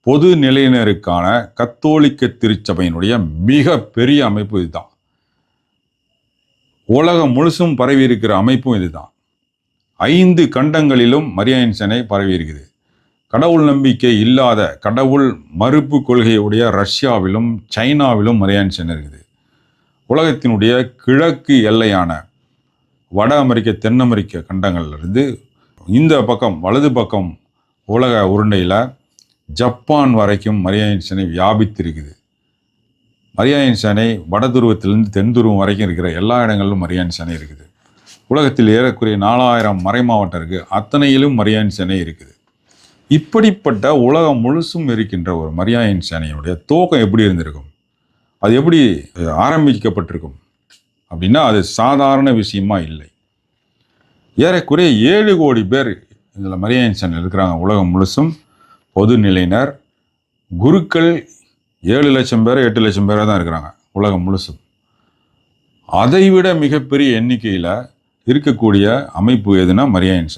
பொது நிலையினருக்கான கத்தோலிக்க திருச்சபையினுடைய மிக பெரிய அமைப்பு இதுதான். உலகம் முழுசும் பரவி இருக்கிற அமைப்பும் இதுதான். 5 கண்டங்களிலும் மரியாயன் சேனை பரவி இருக்குது. கடவுள் நம்பிக்கை இல்லாத, கடவுள் மறுப்பு கொள்கையுடைய ரஷ்யாவிலும் சைனாவிலும் மரியாயன் சேனை இருக்குது. உலகத்தினுடைய கிழக்கு எல்லையான வட அமெரிக்க, தென் அமெரிக்க கண்டங்கள்லேருந்து இந்த பக்கம் வலது பக்கம் உலக உருண்டையில் ஜப்பான் வரைக்கும் மரியாயன் சேனை வியாபித்திருக்குது. மரியாயன் சேனை வட துருவத்திலிருந்து தென் துருவம் வரைக்கும் இருக்கிற எல்லா இடங்களிலும் மரியாயன் சேனை இருக்குது. உலகத்தில் ஏறக்குறைய 4000 மறைமாவட்டம் இருக்குது. அத்தனையிலும் மரியாயன் சேனை இருக்குது. இப்படிப்பட்ட உலகம் முழுசும் இருக்கின்ற ஒரு மரியாயன் சேனையுடைய துவக்கம் எப்படி இருந்திருக்கும், அது எப்படி ஆரம்பிக்கப்பட்டிருக்கும் அப்படின்னா அது சாதாரண விஷயமா இல்லை. ஏறக்குறைய 7 கோடி பேர் இதில் மரியாயன் சேனை இருக்கிறாங்க. உலகம் முழுசும் பொது நிலையினர், குருக்கள் 7 லட்சம் பேர் 8 லட்சம் பேராக தான் இருக்கிறாங்க உலகம் முழுசும். அதைவிட மிகப்பெரிய எண்ணிக்கையில் இருக்கக்கூடிய அமைப்பு எதுனா மரியாயன் சேனை.